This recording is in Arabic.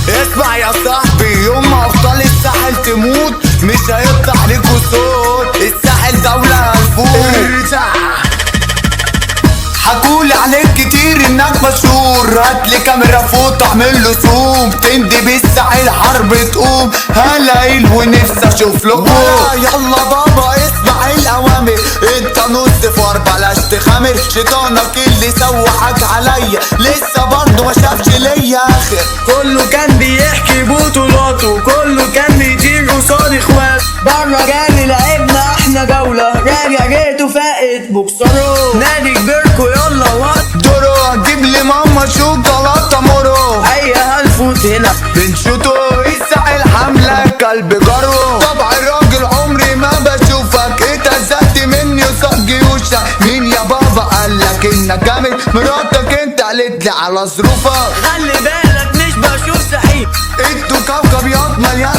اسمع يا صاحبي، يوم ما ابطال الساحل تموت مش هيطلع ليكوا صوت. الساحل دولة هنفوت. حكولي عليك كتير انك مشهور، هاتلي كاميرا فوق اعمل له زوم. تندي بالساحل حرب تقوم، هلاقيل ونفسي اشوف لكم. يلا بابا اسمع الاوامر، انت نص فار بلاش تخامر. شيطانك اللي سوحك عليا لسه برضه ما شافش ليا اخر. كله كان بيحكي بطولاته، كله كان بيطير قصاد اخواته. بره جالي لعبنا احنا جولة، راجع جيته فائت بوكسره. نادي كبيركو يلا وات دورو، هتجيب لي ماما شوكولاته مورو. ايوه هنفوت هنا بنشوتو الساحل حملة كلب جرو. طبع الراجل عمري ما بشوفك، اتهزقت مني وصق جيوشك. مين يا بابا قالك انك جامد؟ مراتك انت قالت لي على ظروفك. خلي بالك مش بشوف سحيب. انتوا كوكب ياض مليان